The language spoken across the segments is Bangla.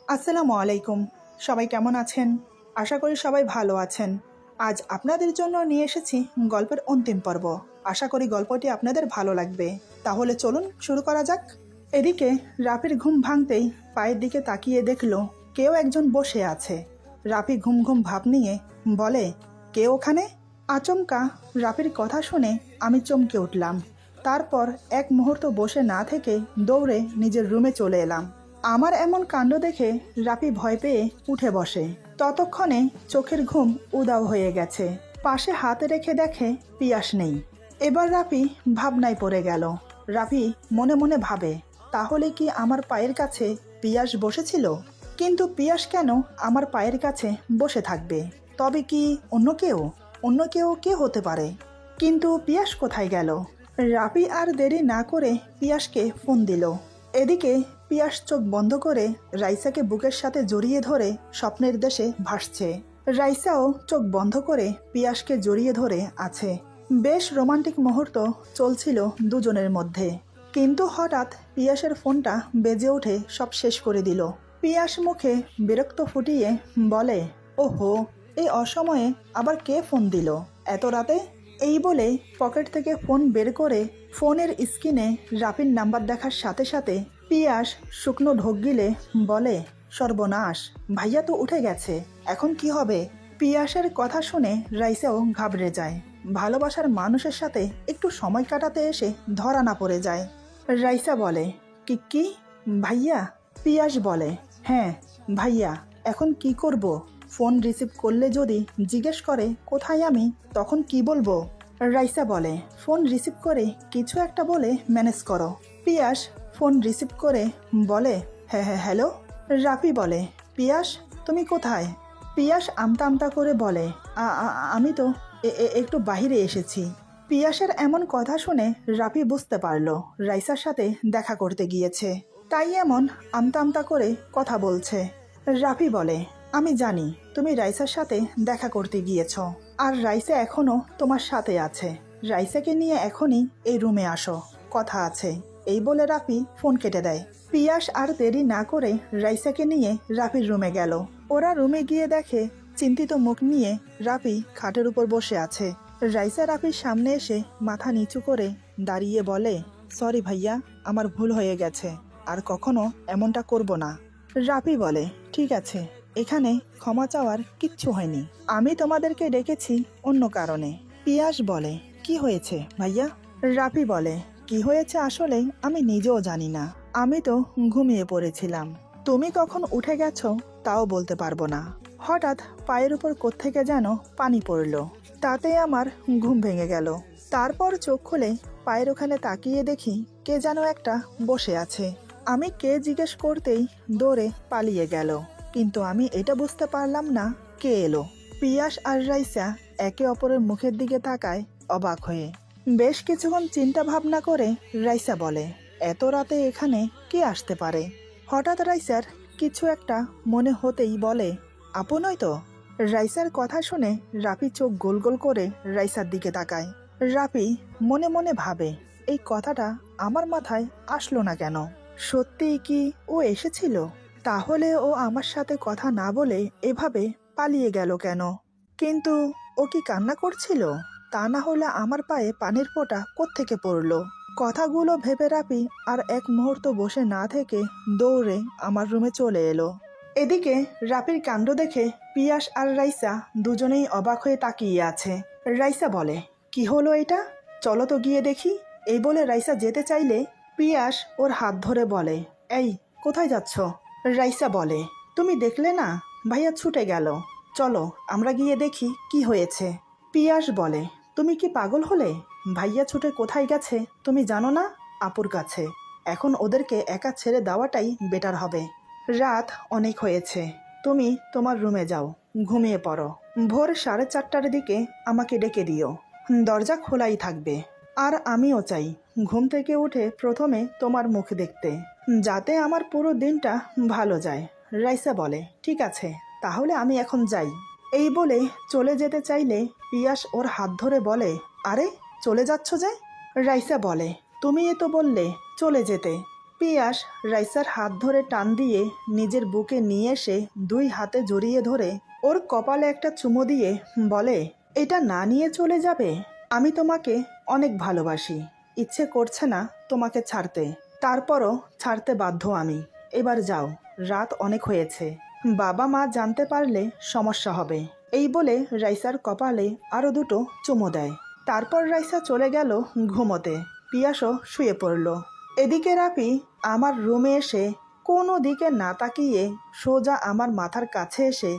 আসসালামু আলাইকুম। সবাই কেমন আছেন? আশা করি সবাই ভালো আছেন। আজ আপনাদের জন্য নিয়ে এসেছি গল্পের অন্তিম পর্ব। আশা করি গল্পটি আপনাদের ভালো লাগবে। তাহলে চলুন শুরু করা যাক। এদিকে রাফির ঘুম ভাঙতেই পায়ের দিকে তাকিয়ে দেখল কেউ একজন বসে আছে। রাফি ঘুম ঘুম ভাব নিয়ে বলে, কে ওখানে? আচমকা রাফির কথা শুনে আমি চমকে উঠলাম। তারপর এক মুহূর্ত বসে না থেকে দৌড়ে নিজের রুমে চলে এলাম। আমার এমন কাণ্ড দেখে রাফি ভয় পেয়ে উঠে বসে। ততক্ষণে চোখের ঘুম উধাও হয়ে গেছে। পাশে হাতে রেখে দেখে পিয়াস নেই। এবার রাফি ভাবনায় পড়ে গেল। রাফি মনে মনে ভাবে, তাহলে কি আমার পায়ের কাছে পিয়াস বসেছিল? কিন্তু পিয়াস কেন আমার পায়ের কাছে বসে থাকবে? তবে কি অন্য কেউ কে হতে পারে? কিন্তু পিয়াস কোথায় গেল? রাফি আর দেরি না করে পিয়াসকে ফোন দিল। এদিকে পিয়াস চোখ বন্ধ করে রাইসাকে বুকের সাথে জড়িয়ে ধরে স্বপ্নের দেশে ভাসছে। রাইসাও চোখ বন্ধ করে পিয়াসকে জড়িয়ে ধরে আছে। বেশ রোমান্টিক মুহূর্ত চলছিল দুজনের মধ্যে। কিন্তু হঠাৎ পিয়াসের ফোনটা বেজে উঠে সব শেষ করে দিল। পিয়াস মুখে বিরক্ত ফুটিয়ে বলে, ওহো, এই অসময়ে আবার কে ফোন দিল এত রাতে? এই বলে পকেট থেকে ফোন বের করে ফোনের স্ক্রিনে রাফির নাম্বার দেখার সাথে সাথে পিয়াস শুকনো ঢোক গিলে বলে, সর্বনাশ, ভাইয়া তো উঠে গেছে, এখন কি হবে? পিয়াসের কথা শুনে রাইসাও ঘাবড়ে যায়। ভালোবাসার মানুষের সাথে একটু সময় কাটাতে এসে ধরা না পড়ে যায়। রাইসা বলে, কি ভাইয়া? পিয়াস বলে, হ্যাঁ ভাইয়া। এখন কি করব? ফোন রিসিভ করলে যদি জিজ্ঞেস করে কোথায় আমি, তখন কি বলবো? রাইসা বলে, ফোন রিসিভ করে কিছু একটা বলে ম্যানেজ করো। পিয়াস ফোন রিসিভ করে বলে, হ্যাঁ হ্যাঁ হ্যালো। রাফি বলে, পিয়াস তুমি কোথায়? পিয়াস আমতা আমতা করে বলে, আমি তো একটু বাইরে এসেছি। পিয়াসের এমন কথা শুনে রাফি বুঝতে পারল রাইসার সাথে দেখা করতে গিয়েছে, তাই এমন আমতা আমতা করে কথা বলছে। রাফি বলে, আমি জানি তুমি রাইসার সাথে দেখা করতে গিয়েছ, আর রাইসা এখনো তোমার সাথে আছে। রাইসাকে নিয়ে এখনই এই রুমে আসো, কথা আছে। এই বলে রাফি ফোন কেটে দেয়। পিয়াস আর দেরি না করে রাইসাকে নিয়ে রাফির রুমে গেল। ওরা রুমে গিয়ে দেখে চিন্তিত মুখ নিয়ে রাফি খাটের উপর বসে আছে। রাইসা রাফির সামনে এসে মাথা নিচু করে দাঁড়িয়ে বলে, সরি ভাইয়া, আমার ভুল হয়ে গেছে, আর কখনো এমনটা করব না। রাফি বলে, ঠিক আছে, এখানে ক্ষমা চাওয়ার কিচ্ছু হয়নি। আমি তোমাদেরকে ডেকেছি অন্য কারণে। পিয়াস বলে, কি হয়েছে ভাইয়া? রাফি বলে, কি হয়েছে আসলে আমি নিজেও জানি না। আমি তো ঘুমিয়ে পড়েছিলাম। তুমি কখন উঠে গেছো তাও বলতে পারবো না। হঠাৎ পায়ের উপর কোত্থেকে যেন পানি পড়ল, তাতে আমার ঘুম ভেঙে গেল। তারপর চোখ খুলে পায়ের ওখানে তাকিয়ে দেখি কে যেন একটা বসে আছে। আমি কে জিজ্ঞেস করতেই দৌড়ে পালিয়ে গেল, কিন্তু আমি এটা বুঝতে পারলাম না কে এলো। পিয়াস আর রাইসা একে অপরের মুখের দিকে তাকায় অবাক হয়ে। বেশ কিছুক্ষণ চিন্তা ভাবনা করে রাইসা বলে, এত রাতে এখানে কে আসতে পারে? হঠাৎ রাইসার কিছু একটা মনে হতেই বলে, আপু নয় তো? রাইসার কথা শুনে রাফি চোখ গোল গোল করে রাইসার দিকে তাকায়। রাফি মনে মনে ভাবে, এই কথাটা আমার মাথায় আসলো না কেন? সত্যিই কি ও এসেছিল? তাহলে ও আমার সাথে কথা না বলে এভাবে পালিয়ে গেল কেন? কিন্তু ও কি কান্না করছিল? তা না হলে আমার পায়ে পানির ফোঁটা কোত্থেকে পড়লো? কথাগুলো ভেবে রাফি আর এক মুহূর্ত বসে না থেকে দৌড়ে আমার রুমে চলে এলো। এদিকে রাফির কাণ্ড দেখে পিয়াস আর রাইসা দুজনেই অবাক হয়ে তাকিয়ে আছে। রাইসা বলে, কি হলো এটা? চলো তো গিয়ে দেখি। এই বলে রাইসা যেতে চাইলে পিয়াস ওর হাত ধরে বলে, এই কোথায় যাচ্ছ? রাইসা বলে, তুমি দেখলে না, ভাইয়া ছুটে গেল, চলো আমরা গিয়ে দেখি কি হয়েছে। পিয়াস বলে, তুমি কি পাগল হলে? ভাইয়া ছুটে কোথায় গেছে তুমি জানো না? আপুর কাছে। এখন ওদেরকে একা ছেড়ে দেওয়াটাই বেটার হবে। রাত অনেক হয়েছে, তুমি তোমার রুমে যাও, ঘুমিয়ে পড়ো। ভোর 4:30টার দিকে আমাকে ডেকে দিও, দরজা খোলাই থাকবে। আর আমিও চাই ঘুম থেকে উঠে প্রথমে তোমার মুখ দেখতে, যাতে আমার পুরো দিনটা ভালো যায়। রাইসা বলে, ঠিক আছে, তাহলে আমি এখন যাই। এই বলে চলে যেতে চাইলে পিয়াস ওর হাত ধরে বলে, আরে চলে যাচ্ছ যে? রাইসা বলে, তুমি তো বললে চলে যেতে। পিয়াস রাইসার হাত ধরে টান দিয়ে নিজের বুকে নিয়ে এসে 2 হাতে জড়িয়ে ধরে ওর কপালে একটা চুমো দিয়ে বলে, এটা না নিয়ে চলে যাবে? আমি তোমাকে অনেক ভালোবাসি, ইচ্ছে করছে না তোমাকে ছাড়তে, তারপরও ছাড়তে বাধ্য আমি। এবার যাও, রাত অনেক হয়েছে, বাবা মা জানতে পারলে সমস্যা হবে। এই বলে রাইসার কপালে আরও 2টো চুমো দেয়। তারপর রাইসা চলে গেল ঘুমোতে। পিয়াসও শুয়ে পড়ল। এদিকে রাফি আমার রুমে এসে কোনো দিকে না তাকিয়ে সোজা আমার মাথার কাছে এসে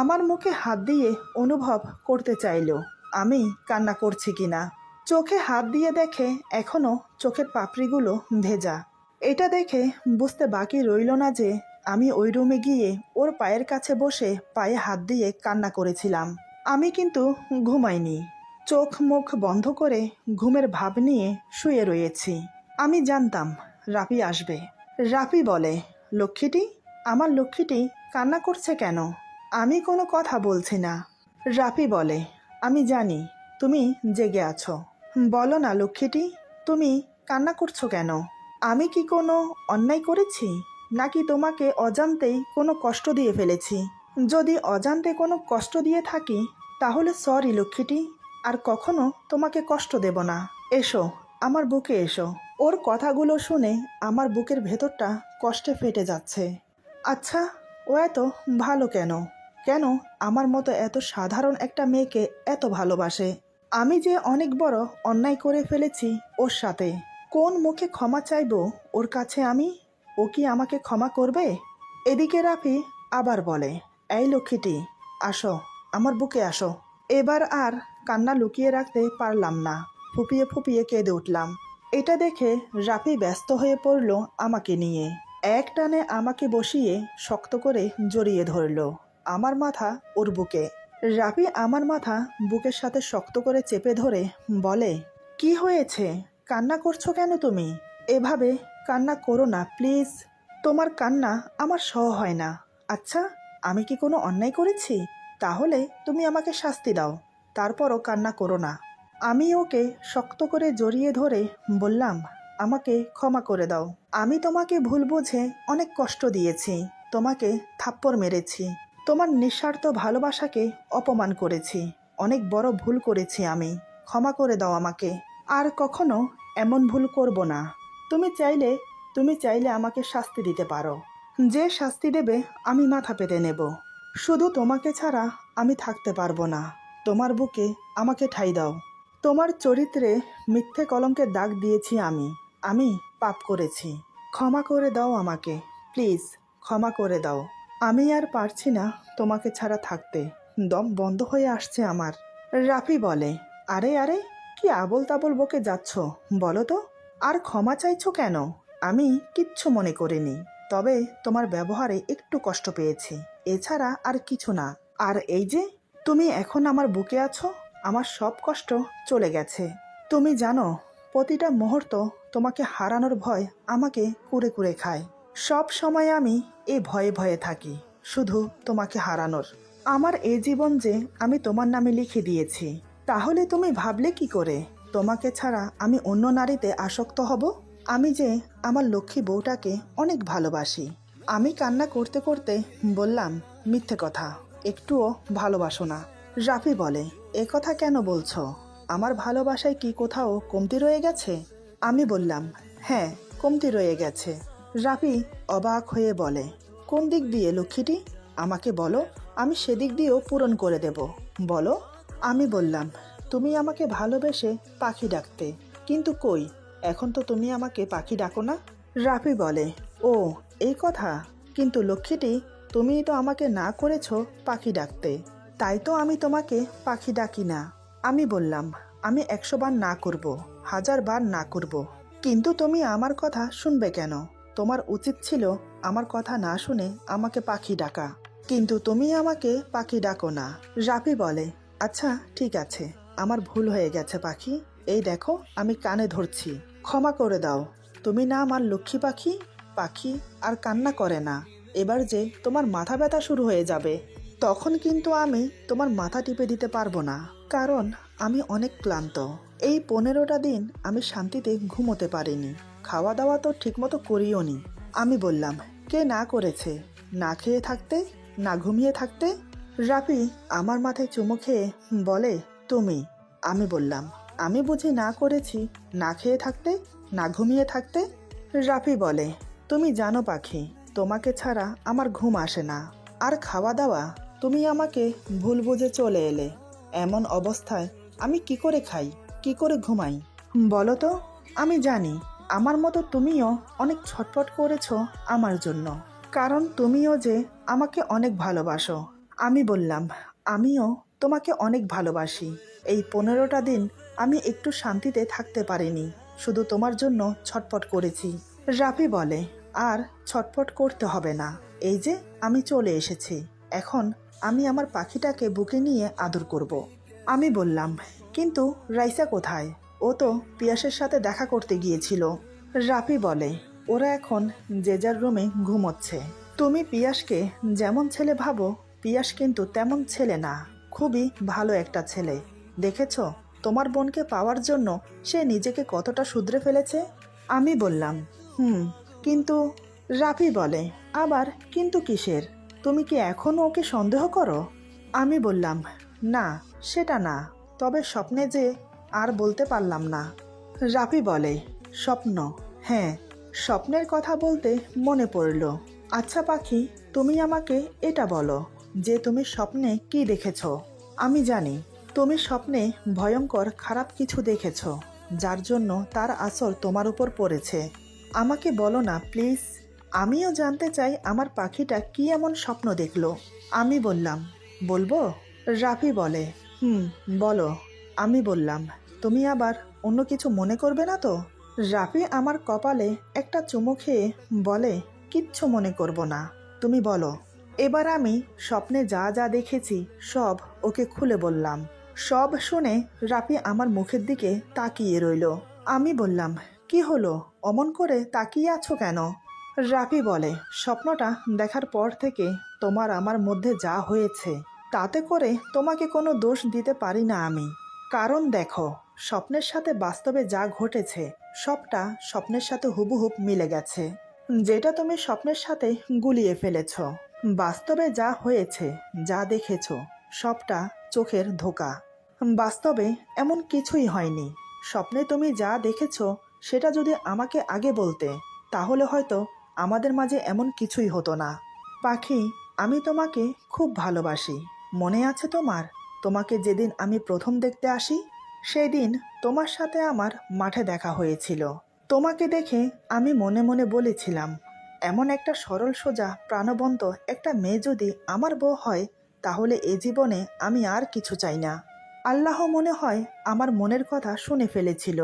আমার মুখে হাত দিয়ে অনুভব করতে চাইল আমি কান্না করছি কিনা। চোখে হাত দিয়ে দেখে এখনও চোখের পাপড়িগুলো ভেজা। এটা দেখে বুঝতে বাকি রইল না যে আমি ওই রুমে গিয়ে ওর পায়ের কাছে বসে পায়ে হাত দিয়ে কান্না করেছিলাম। আমি কিন্তু ঘুমাইনি, চোখ মুখ বন্ধ করে ঘুমের ভাব নিয়ে শুয়ে রয়েছি। আমি জানতাম রাফি আসবে। রাফি বলে, লক্ষ্মীটি, আমার লক্ষ্মীটি কান্না করছে কেন? আমি কোনো কথা বলছি না। রাফি বলে, আমি জানি তুমি জেগে আছো, বলো না লক্ষ্মীটি, তুমি কান্না করছো কেন? আমি কি কোনো অন্যায় করেছি, নাকি তোমাকে অজান্তেই কোনো কষ্ট দিয়ে ফেলেছি? যদি অজান্তে কোনো কষ্ট দিয়ে থাকি তাহলে সরি লক্ষ্মীটি, আর কখনো তোমাকে কষ্ট দেব না। এসো, আমার বুকে এসো। ওর কথাগুলো শুনে আমার বুকের ভেতরটা কষ্টে ফেটে যাচ্ছে। আচ্ছা, ও এত ভালো কেন? কেন আমার মতো এত সাধারণ একটা মেয়েকে এত ভালোবাসে? আমি যে অনেক বড় অন্যায় করে ফেলেছি ওর সাথে, কোন মুখে ক্ষমা চাইবো ওর কাছে আমি? ও কি আমাকে ক্ষমা করবে? এদিকে রাফি আবার বলে, এই লক্ষ্মীটি, আসো, আমার বুকে আসো। এবার আর কান্না লুকিয়ে রাখতে পারলাম না, ফুপিয়ে ফুপিয়ে কেঁদে উঠলাম। এটা দেখে রাফি ব্যস্ত হয়ে পড়ল আমাকে নিয়ে। এক টানে আমাকে বসিয়ে শক্ত করে জড়িয়ে ধরল আমার মাথা ওর বুকে। রাফি আমার মাথা বুকের সাথে শক্ত করে চেপে ধরে বলে, কি হয়েছে? কান্না করছো কেন তুমি? এভাবে কান্না করো না প্লিজ, তোমার কান্না আমার সহ হয় না। আচ্ছা, আমি কি কোনো অন্যায় করেছি? তাহলে তুমি আমাকে শাস্তি দাও, তারপরও কান্না করো না। আমি ওকে শক্ত করে জড়িয়ে ধরে বললাম, আমাকে ক্ষমা করে দাও। আমি তোমাকে ভুল বুঝে অনেক কষ্ট দিয়েছি, তোমাকে থাপ্পড় মেরেছি, তোমার নিঃস্বার্থ ভালোবাসাকে অপমান করেছি, অনেক বড় ভুল করেছি আমি, ক্ষমা করে দাও আমাকে। আর কখনো এমন ভুল করব না। তুমি চাইলে আমাকে শাস্তি দিতে পারো, যে শাস্তি দেবে আমি মাথা পেতে নেব। শুধু তোমাকে ছাড়া আমি থাকতে পারবো না। তোমার বুকে আমাকে ঠাঁই দাও। তোমার চরিত্রে মিথ্যে কলঙ্কের দাগ দিয়েছি আমি পাপ করেছি, ক্ষমা করে দাও আমাকে, প্লিজ ক্ষমা করে দাও। আমি আর পারছি না তোমাকে ছাড়া থাকতে, দম বন্ধ হয়ে আসছে আমার। রাফি বলে, আরে আরে, কি আবোল তাবোল বকে যাচ্ছ বলো তো? আর ক্ষমা চাইছো কেন? আমি কিচ্ছু মনে করিনি, তবে তোমার ব্যবহারে একটু কষ্ট পেয়েছি, এছাড়া আর কিছু না। আর এই যে তুমি এখন আমার বুকে আছো, আমার সব কষ্ট চলে গেছে। তুমি জানো, প্রতিটা মুহূর্ত তোমাকে হারানোর ভয় আমাকে কুরে কুরে খায়। সব সময় আমি এই ভয়ে ভয়ে থাকি, শুধু তোমাকে হারানোর। আমার এই জীবন যে আমি তোমার নামে লিখে দিয়েছি, তাহলে তুমি ভাবলে কি করে তোমাকে ছাড়া আমি অন্য নারীতে আসক্ত হব? আমি যে আমার লক্ষ্মী বউটাকে অনেক ভালোবাসি। আমি কান্না করতে করতে বললাম, মিথ্যে কথা, একটুও ভালোবাসো না। রাফি বলে, এ কথা কেন বলছো? আমার ভালোবাসায় কি কোথাও কমতি রয়ে গেছে? আমি বললাম, হ্যাঁ, কমতি রয়ে গেছে। রাফি অবাক হয়ে বলে, কোন দিক দিয়ে লক্ষ্মীটি? আমাকে বলো, আমি সেদিক দিয়েও পূরণ করে দেব, বলো। আমি বললাম, তুমি আমাকে ভালোবেসে পাখি ডাকতে, কিন্তু কই, এখন তো তুমি আমাকে পাখি ডাকো না। রাফি বলে, ও এই কথা, কিন্তু লক্ষ্মীটি, তুমি তো আমাকে না করেছো পাখি ডাকতে, তাই তো আমি তোমাকে পাখি ডাকি না। আমি বললাম, আমি 100 বার না করব, 1000 বার না করব, কিন্তু তুমি আমার কথা শুনবে কেন? তোমার উচিত ছিল আমার কথা না শুনে আমাকে পাখি ডাকা, কিন্তু তুমি আমাকে পাখি ডাকো না। রাফি বলে, আচ্ছা ঠিক আছে, আমার ভুল হয়ে গেছে পাখি, এই দেখো আমি কানে ধরছি, ক্ষমা করে দাও। তুমি না আমার লক্ষ্মী পাখি? পাখি আর কান্না করে না, এবার যে তোমার মাথা ব্যথা শুরু হয়ে যাবে, তখন কিন্তু আমি তোমার মাথা টিপে দিতে পারবো না, কারণ আমি অনেক ক্লান্ত। এই 15টা দিন আমি শান্তিতে ঘুমোতে পারিনি, খাওয়া দাওয়া তো ঠিকমতো করিও নি। আমি বললাম, কে না করেছে? না খেয়ে থাকতে, না ঘুমিয়ে থাকতে? রাফি আমার মাথায় চুমু খেয়ে বলে, তুমি। আমি বললাম, আমি বুঝি না করেছি না খেয়ে থাকতে, না ঘুমিয়ে থাকতে? রাফি বলে, তুমি জানো পাখি, তোমাকে ছাড়া আমার ঘুম আসে না। আর খাওয়া দাওয়া, তুমি আমাকে ভুল বুঝে চলে এলে। এমন অবস্থায় আমি কি করে খাই, কি করে ঘুমাই বলো তো? আমি জানি আমার মতো তুমিও অনেক ছটফট করেছো আমার জন্য, কারণ তুমিও যে আমাকে অনেক ভালোবাসো। আমি বললাম, আমিও তোমাকে অনেক ভালোবাসি। এই 15টা দিন আমি একটু শান্তিতে থাকতে পারিনি, শুধু তোমার জন্য ছটফট করেছি। রাফি বলে, আর ছটফট করতে হবে না, এই যে আমি চলে এসেছি, এখন আমি আমার পাখিটাকে বুকে নিয়ে আদর করব। আমি বললাম, কিন্তু রাইসা কোথায়? ও তো পিয়াসের সাথে দেখা করতে গিয়েছিল। রাফি বলে, ওরা এখন যে যার রুমে ঘুমোচ্ছে। তুমি পিয়াসকে যেমন ছেলে ভাবো, পিয়াস কিন্তু তেমন ছেলে না, খুবই ভালো একটা ছেলে। দেখেছ তোমার বোনকে পাওয়ার জন্য সে নিজেকে কতটা শুধরে ফেলেছে। আমি বললাম, কিন্তু। রাফি বলে, আবার কিন্তু কিসের? তুমি কি এখনও ওকে সন্দেহ করো? আমি বললাম, না সেটা না, তবে স্বপ্নে যে আর বলতে পারলাম না। রাফি বলে, স্বপ্ন? হ্যাঁ, স্বপ্নের কথা বলতে মনে পড়ল। আচ্ছা পাখি, তুমি আমাকে এটা বলো যে তুমি স্বপ্নে কি দেখেছ? আমি জানি তুমি স্বপ্নে ভয়ঙ্কর খারাপ কিছু দেখেছ, যার জন্য তার আসর তোমার উপর পড়েছে। আমাকে বলো না প্লিজ, আমিও জানতে চাই আমার পাখিটা কি এমন স্বপ্ন দেখলো। আমি বললাম, বলবো? রাফি বলে, বলো। আমি বললাম, তুমি আবার অন্য কিছু মনে করবে না তো? রাফি আমার কপালে একটা চুমু খেয়ে বলে, কিচ্ছু মনে করব না, তুমি বলো। এবার আমি স্বপ্নে যা যা দেখেছি সব ওকে খুলে বললাম। সব শুনে রাফি আমার মুখের দিকে তাকিয়ে রইল। আমি বললাম, কি হলো, অমন করে তাকিয়ে আছো কেন? রাফি বলে, স্বপ্নটা দেখার পর থেকে তোমার আমার মধ্যে যা হয়েছে, তাতে করে তোমাকে কোনো দোষ দিতে পারি না আমি। কারণ দেখো, স্বপ্নের সাথে বাস্তবে যা ঘটেছে সবটা স্বপ্নের সাথে হুবহুব মিলে গেছে। যেটা তুমি স্বপ্নের সাথে গুলিয়ে ফেলেছ, বাস্তবে যা হয়েছে, যা দেখেছ সবটা চোখের ধোঁকা। বাস্তবে এমন কিছুই হয়নি। স্বপ্নে তুমি যা দেখেছ সেটা যদি আমাকে আগে বলতে, তাহলে হয়তো আমাদের মাঝে এমন কিছুই হতো না। পাখি, আমি তোমাকে খুব ভালোবাসি। মনে আছে তোমার, তোমাকে যেদিন আমি প্রথম দেখতে আসি, সেই দিন তোমার সাথে আমার মাঠে দেখা হয়েছিল। তোমাকে দেখে আমি মনে মনে বলেছিলাম, এমন একটা সরল সোজা প্রাণবন্ত একটা মেয়ে যদি আমার বউ হয়, তাহলে এ জীবনে আমি আর কিছু চাই না। আল্লাহ মনে হয় আমার মনের কথা শুনে ফেলেছিল,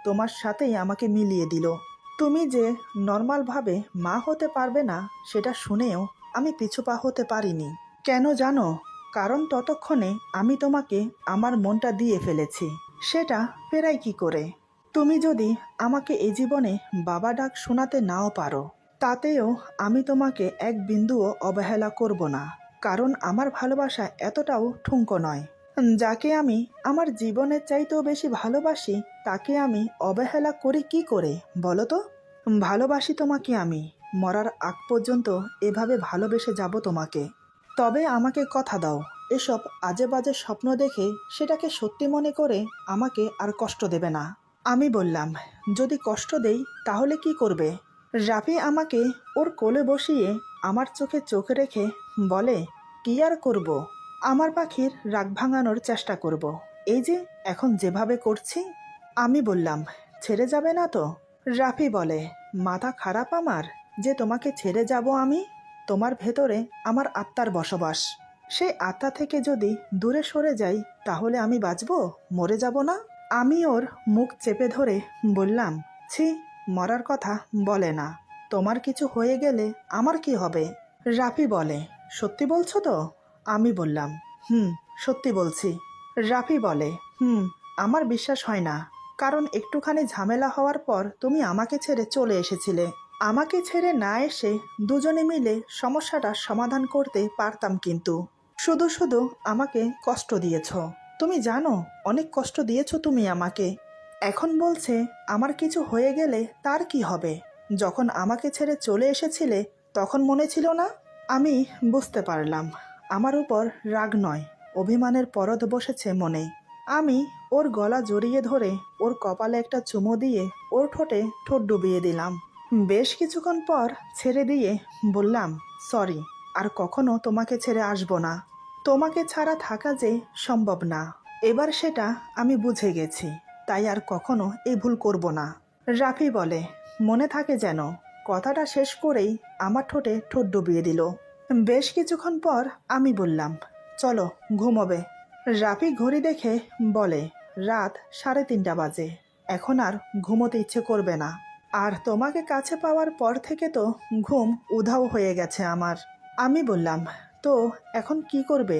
তোমার সাথেই আমাকে মিলিয়ে দিল। তুমি যে নর্মালভাবে মা হতে পারবে না সেটা শুনেও আমি পিছুপা হতে পারিনি। কেন জানো? কারণ ততক্ষণে আমি তোমাকে আমার মনটা দিয়ে ফেলেছি, সেটা ফেরাই কি করে? তুমি যদি আমাকে এ জীবনে বাবা ডাক শোনাতে নাও পারো, তাতেও আমি তোমাকে এক বিন্দুও অবহেলা করব না, কারণ আমার ভালোবাসা এতটাও ঠুনকো নয়। যাকে আমি আমার জীবনের চাইতেও বেশি ভালোবাসি, তাকে আমি অবহেলা করি কি করে বলো তো? ভালোবাসি তোমাকে আমি, মরার আগ পর্যন্ত এভাবে ভালোবেসে যাব তোমাকে। তবে আমাকে কথা দাও, এসব আজে বাজে স্বপ্ন দেখে সেটাকে সত্যি মনে করে আমাকে আর কষ্ট দেবে না। আমি বললাম, যদি কষ্ট দেই তাহলে কি করবে? রাফি আমাকে ওর কোলে বসিয়ে আমার চোখে চোখ রেখে বলে, কি আর করব? আমার পাখির রাগ ভাঙানোর চেষ্টা করব, এই যে এখন যেভাবে করছি। আমি বললাম, ছেড়ে যাবে না তো? রাফি বলে, মাথা খারাপ আমার যে তোমাকে ছেড়ে যাব আমি? তোমার ভেতরে আমার আত্মার বসবাস, সেই আত্মা থেকে যদি দূরে সরে যাই তাহলে আমি বাঁচব, মরে যাব না? আমি ওর মুখ চেপে ধরে বললাম, ছি, মরার কথা বলে না, তোমার কিছু হয়ে গেলে আমার কি হবে? রাফি বলে, সত্যি বলছো তো? আমি বললাম, সত্যি বলছি। রাফি বলে, আমার বিশ্বাস হয় না, কারণ একটুখানি ঝামেলা হওয়ার পর তুমি আমাকে ছেড়ে চলে এসেছিলে। আমাকে ছেড়ে না এসে দুজনে মিলে সমস্যাটা সমাধান করতে পারতাম, কিন্তু শুধু শুধু আমাকে কষ্ট দিয়েছ। তুমি জানো অনেক কষ্ট দিয়েছ তুমি আমাকে। এখন বলছে আমার কিছু হয়ে গেলে তার কি হবে? যখন আমাকে ছেড়ে চলে এসেছিলে তখন মনে ছিল না? আমি বুঝতে পারলাম আমার উপর রাগ নয়, অভিমানের পরদ বসেছে মনে। আমি ওর গলা জড়িয়ে ধরে ওর কপালে একটা চুমো দিয়ে ওর ঠোঁটে ঠোঁট ডুবিয়ে দিলাম। বেশ কিছুক্ষণ পর ছেড়ে দিয়ে বললাম, সরি, আর কখনো তোমাকে ছেড়ে আসবো না। তোমাকে ছাড়া থাকা যে সম্ভব না, এবার সেটা আমি বুঝে গেছি, তাই আর কখনো এই ভুল করব না। রাফি বলে, মনে থাকে যেন। কথাটা শেষ করেই আমার ঠোঁটে ঠোঁট ডুবিয়ে দিল। বেশ কিছুক্ষণ পর আমি বললাম, চলো ঘুমোবে। রাফি ঘড়ি দেখে বলে, রাত 3:30 বাজে, এখন আর ঘুমোতে ইচ্ছে করবে না। আর তোমাকে কাছে পাওয়ার পর থেকে তো ঘুম উধাও হয়ে গেছে আমার। আমি বললাম, তো এখন কি করবে?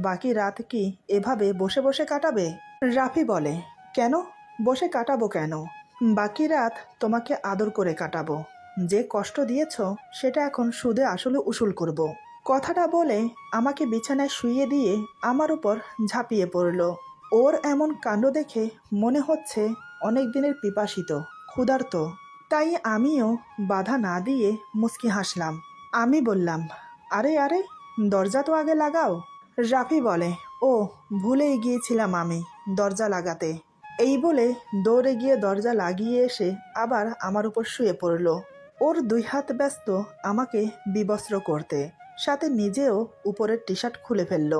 বাকি রাত কি এভাবে বসে বসে কাটাবে? রাফি বলে, কেন বসে কাটাবো কেন? বাকি রাত তোমাকে আদর করে কাটাবো। যে কষ্ট দিয়েছ সেটা এখন সুদে আসলে উসুল করব। কথাটা বলে আমাকে বিছানায় শুইয়ে দিয়ে আমার উপর ঝাঁপিয়ে পড়ল। ওর এমন কাণ্ড দেখে মনে হচ্ছে অনেক দিনের পিপাসিত, ক্ষুধার্ত। তাই আমিও বাধা না দিয়ে মুচকি হাসলাম। আমি বললাম, আরে আরে, দরজা তো আগে লাগাও। রাফি বলে, ও ভুলেই গিয়েছিলাম আমি দরজা লাগাতে। এই বলে দৌড়ে গিয়ে দরজা লাগিয়ে এসে আবার আমার উপর শুয়ে পড়ল। ওর 2 হাত ব্যস্ত আমাকে বিবস্ত্র করতে, সাথে নিজেও উপরের টি শার্ট খুলে ফেলল।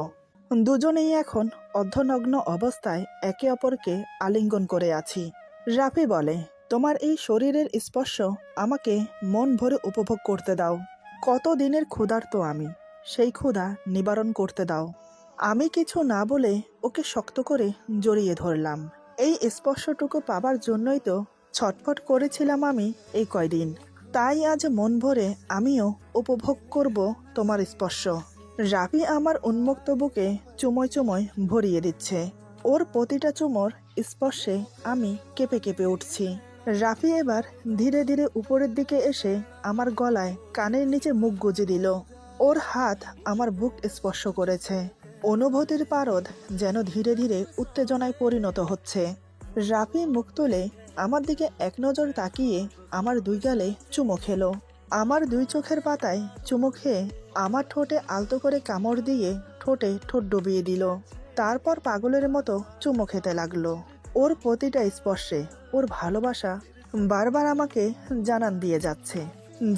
দুজনেই এখন অর্ধনগ্ন অবস্থায় একে অপরকে আলিঙ্গন করে আছি। রাফি বলে, তোমার এই শরীরের স্পর্শ আমাকে মন ভরে উপভোগ করতে দাও। কত দিনের ক্ষুধার্ত আমি, সেই ক্ষুধা নিবারণ করতে দাও। আমি কিছু না বলে ওকে শক্ত করে জড়িয়ে ধরলাম। এই স্পর্শটুকু পাবার জন্যই তো ছটফট করেছিলাম আমি এই কয়দিন। তাই আজ মন ভরে আমিও উপভোগ করব তোমার স্পর্শ। রাফি আমার উন্মুক্ত বুকে চুমোয় চুমোয় ভরিয়ে দিচ্ছে। ওর প্রতিটা চুমোর স্পর্শে আমি কেঁপে কেঁপে উঠছি। রাফি এবার ধীরে ধীরে উপরের দিকে এসে আমার গলায় কানের নিচে মুখ গুজে দিল। ওর হাত আমার বুক স্পর্শ করেছে। অনুভূতির পারদ যেন ধীরে ধীরে উত্তেজনায় পরিণত হচ্ছে। রাফি মুখ তুলে আমার দিকে এক নজর তাকিয়ে আমার 2 গালে চুমো খেলো। আমার 2 চোখের পাতায় চুমো খেয়ে আমার ঠোঁটে আলতো করে কামড় দিয়ে ঠোঁটে ঠোঁট ডুবিয়ে দিল। তারপর পাগলের মতো চুমো খেতে লাগলো। ওর প্রতিটা স্পর্শে ওর ভালোবাসা বারবার আমাকে জানান দিয়ে যাচ্ছে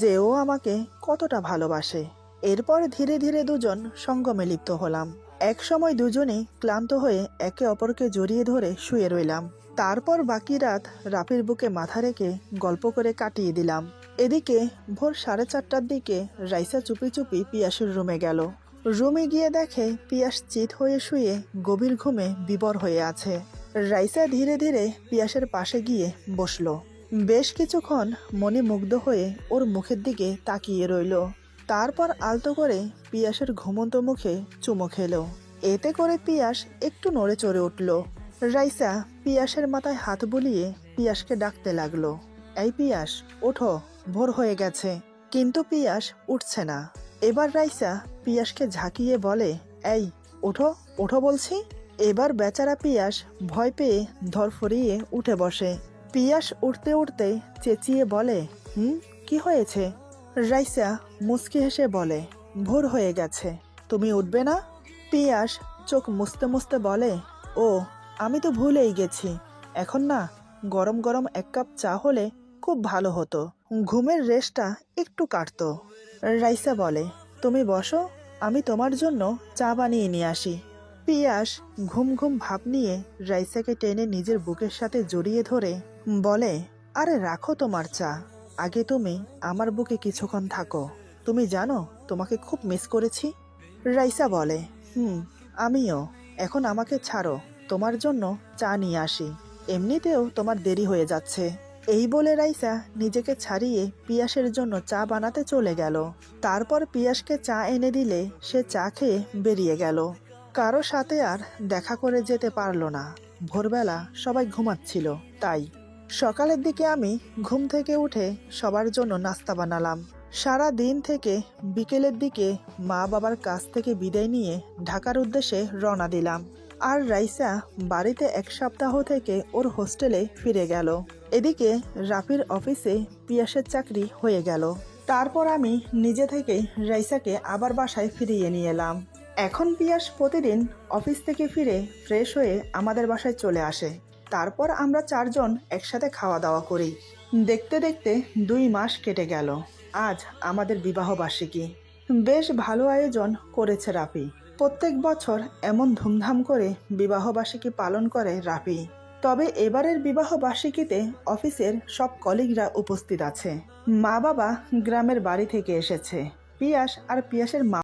যে ও আমাকে কতটা ভালোবাসে। এরপর ধীরে ধীরে দুজন সঙ্গমে লিপ্ত হলাম। এক সময় দুজনেই ক্লান্ত হয়ে একে অপরকে জড়িয়ে ধরে শুয়ে রইলাম। তারপর বাকি রাত রাফির বুকে মাথা রেখে গল্প করে কাটিয়ে দিলাম। এদিকে ভোর 4:30টার দিকে রাইসা চুপি চুপি পিয়াসের রুমে গেল। রুমে গিয়ে দেখে পিয়াস চিত হয়ে শুয়ে গভীর ঘুমে বিভোর হয়ে আছে। রাইসা ধীরে ধীরে পিয়াসের পাশে গিয়ে বসলো। বেশ কিছুক্ষণ মনে মুগ্ধ হয়ে ওর মুখের দিকে তাকিয়ে রইল। তারপর আলতো করে পিয়াসের ঘুমন্ত মুখে চুমো খেলো। এতে করে পিয়াস একটু নড়ে চড়ে উঠল। রাইসা পিয়াসের মাথায় হাত বুলিয়ে পিয়াসকে ডাকতে লাগলো, এই পিয়াস ওঠো, ভোর হয়ে গেছে। কিন্তু পিয়াস উঠছে না। এবার রাইসা পিয়াসকে ঝাঁকিয়ে বলে, এই ওঠো ওঠো বলছি। এবার বেচারা পিয়াস ভয় পেয়ে ধরফরিয়ে উঠে বসে। পিয়াস উঠতে উঠতে চেঁচিয়ে বলে, কি হয়েছে? রাইসা মুচকি হেসে বলে, ভোর হয়ে গেছে, তুমি উঠবে না? পিয়াস চোখ মুছতে মুছতে বলে, ও আমি তো ভুলেই গেছি। এখন না গরম গরম 1 কাপ চা হলে খুব ভালো হতো, ঘুমের রেশটা একটু কাটতো। রাইসা বলে, তুমি বসো, আমি তোমার জন্য চা বানিয়ে নিয়ে আসি। পিয়াস ঘুম ঘুম ভাব নিয়ে রাইসাকে টেনে নিজের বুকের সাথে জড়িয়ে ধরে বলে, আরে রাখো তোমার চা, আগে তুমি আমার বুকে কিছুক্ষণ থাকো। তুমি জানো তোমাকে খুব মিস করেছি। রাইসা বলে, আমিও। এখন আমাকে ছাড়ো, তোমার জন্য চা নিয়ে আসি, এমনিতেও তোমার দেরি হয়ে যাচ্ছে। এই বলে রাইসা নিজেকে ছাড়িয়ে পিয়াসের জন্য চা বানাতে চলে গেল। তারপর পিয়াসকে চা এনে দিলে সে চা খেয়ে বেরিয়ে গেল। কারো সাথে আর দেখা করে যেতে পারলো না। ভোরবেলা সবাই ঘুমাচ্ছিল, তাই সকালের দিকে আমি ঘুম থেকে উঠে সবার জন্য নাস্তা বানালাম। সারা দিন থেকে বিকেলের দিকে মা বাবার কাছ থেকে বিদায় নিয়ে ঢাকার উদ্দেশ্যে রওনা দিলাম। আর রাইসা বাড়িতে 1 সপ্তাহ থেকে ওর হোস্টেলে ফিরে গেল। এদিকে রাফির অফিসে পিয়াসের চাকরি হয়ে গেল। তারপর আমি নিজে থেকেই রাইসাকে আবার বাসায় ফিরিয়ে নিয়ে এলাম। এখন পিয়াস প্রতিদিন অফিস থেকে ফিরে ফ্রেশ হয়ে আমাদের বাসায় চলে আসে। তারপর আমরা 4জন একসাথে খাওয়া দাওয়া করি। দেখতে দেখতে 2 মাস কেটে গেল। আজ আমাদের বিবাহবার্ষিকী। বেশ ভালো আয়োজন করেছে রাফি। প্রত্যেক বছর এমন ধুমধাম করে বিবাহবার্ষিকী পালন করে রাফি। তবে এবারের বিবাহবার্ষিকীতে অফিসের সব কলিগরা উপস্থিত আছে। মা বাবা গ্রামের বাড়ি থেকে এসেছে। পিয়াস আর পিয়াসের মা